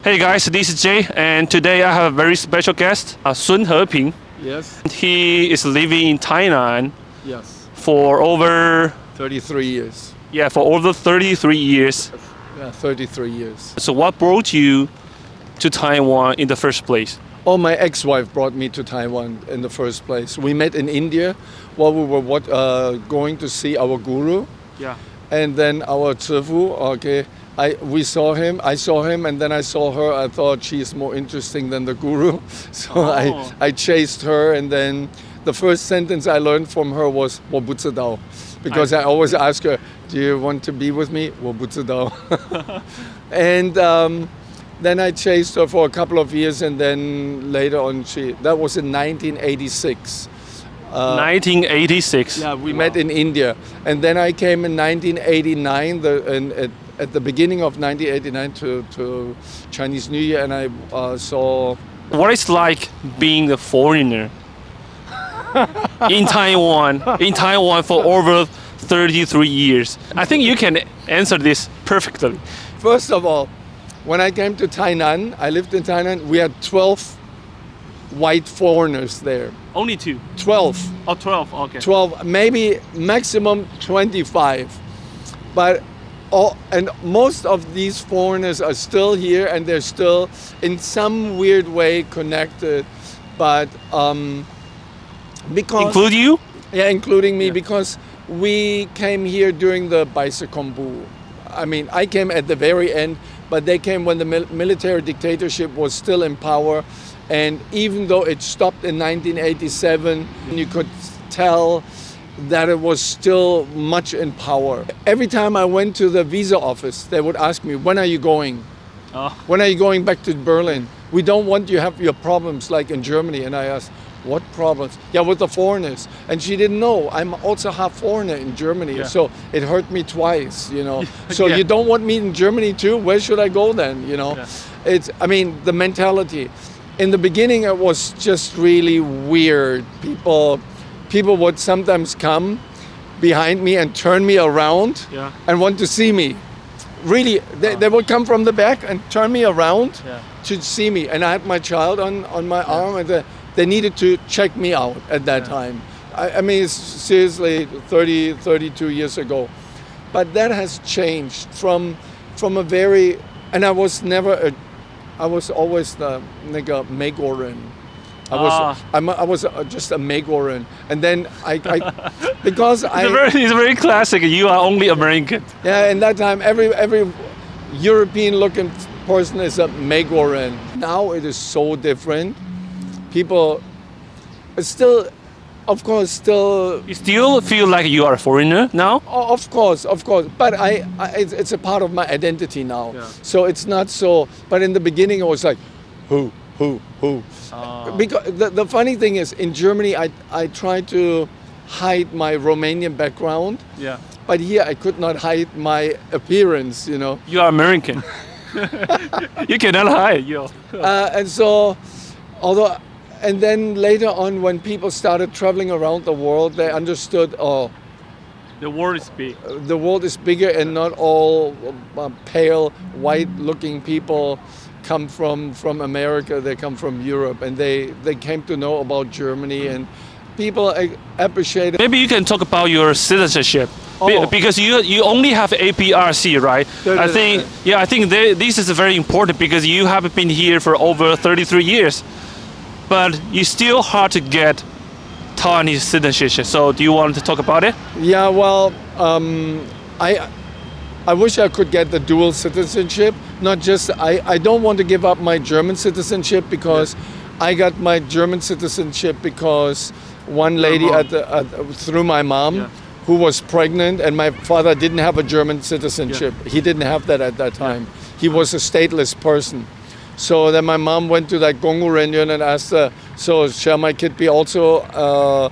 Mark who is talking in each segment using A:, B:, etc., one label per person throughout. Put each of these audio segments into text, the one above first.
A: Hey guys, this is Jay, and today I have a very special guest,孙和平.
B: Yes.
A: He is living in Thailand
B: Yes.
A: for over
B: 33 years.
A: for over 33 years.
B: Yeah, 33 years.
A: So what brought you to Taiwan in the first place?
B: Oh, my ex-wife brought me to Taiwan in the first place. We met in India while we were going to see our guru.
A: Yeah.
B: And then our Zifu, okay, I saw him, and then I saw her. I thought she's more interesting than the guru. So I chased her, and then the first sentence I learned from her was 我不知道, because I always ask her, do you want to be with me? 我不知道. And then I chased her for a couple of years, and then later on that was in 1986.
A: 1986.
B: Yeah, we met in India. And then I came in 1989, at the beginning of 1989 to Chinese New Year, and I saw...
A: What it's like being a foreigner in Taiwan for over 33 years? I think you can answer this perfectly.
B: First of all, when I came to Tainan, I lived in Tainan, we had 12 white foreigners there.
A: Only 2?
B: 12.
A: Oh, 12, okay.
B: 12, maybe maximum 25. But and most of these foreigners are still here, and they're still in some weird way connected. But because...
A: Include you?
B: Yeah, including me, because we came here during the Baiser Kombu. I mean, I came at the very end, but they came when the military dictatorship was still in power. And even though it stopped in 1987, you could tell that it was still much in power. Every time I went to the visa office, they would ask me, when are you going? When are you going back to Berlin? We don't want you to have your problems like in Germany. And I asked, what problems? Yeah, with the foreigners. And she didn't know. I'm also half foreigner in Germany. So it hurt me twice, you know. So you don't want me in Germany too? Where should I go then, you know? It's, I mean, the mentality. In the beginning, it was just really weird. People would sometimes come behind me and turn me around and want to see me. Really, they would come from the back and turn me around to see me. And I had my child on my arm, and they needed to check me out at that time. I mean, it's seriously 32 years ago. But that has changed from a very, and I was always the nigga Magoran. I was just a Magoran, and then because
A: it's very classic. You are only American.
B: Yeah, in that time, every European-looking person is a Magoran. Now it is so different. People still, of course, still.
A: You still feel like you are a foreigner now?
B: Oh, of course. But it's a part of my identity now. Yeah. So it's not so. But in the beginning, it was like, who? Because the funny thing is, in Germany, I tried to hide my Romanian background. Yeah. But here, I could not hide my appearance. You know.
A: You are American. You cannot hide.
B: And so, although. And then later on, when people started traveling around the world, they understood,
A: the world is big.
B: The world is bigger, and not all pale, white-looking people come from America. They come from Europe, and they came to know about Germany, and people appreciate it.
A: Maybe you can talk about your citizenship, because you only have APRC, right? I think this is very important because you have been here for over 33 years. But it's still hard to get Taiwanese citizenship. So do you want to talk about it?
B: Yeah, well, I wish I could get the dual citizenship. Not just, I don't want to give up my German citizenship because I got my German citizenship because one lady through my mom who was pregnant, and my father didn't have a German citizenship. He didn't have that at that time. He was a stateless person. So then my mom went to that Gongu Renyon and asked her, so shall my kid be also a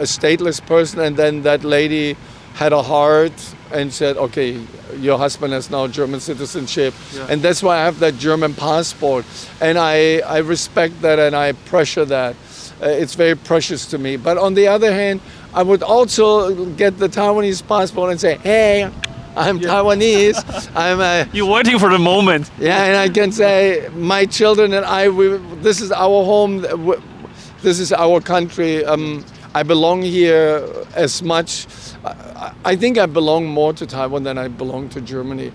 B: stateless person? And then that lady had a heart and said, okay, your husband has now German citizenship. And that's why I have that German passport. And I respect that, and I pressure that. It's very precious to me. But on the other hand, I would also get the Taiwanese passport and say, hey, I'm Taiwanese.
A: You're waiting for the moment.
B: Yeah, and I can say my children and this is our home. This is our country. I belong here as much. I think I belong more to Taiwan than I belong to Germany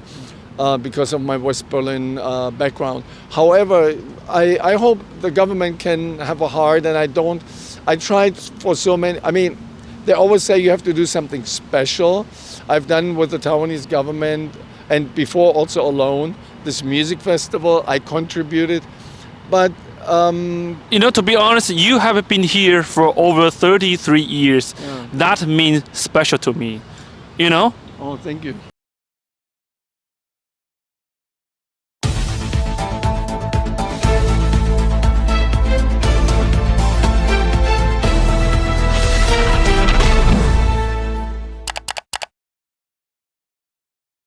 B: because of my West Berlin background. However, I hope the government can have a heart, and I tried for so many. I mean, they always say you have to do something special. I've done with the Taiwanese government, and before also alone, this music festival. I contributed, but
A: to be honest, you have been here for over 33 years.
B: Yeah.
A: That means special to me.
B: Oh, thank you.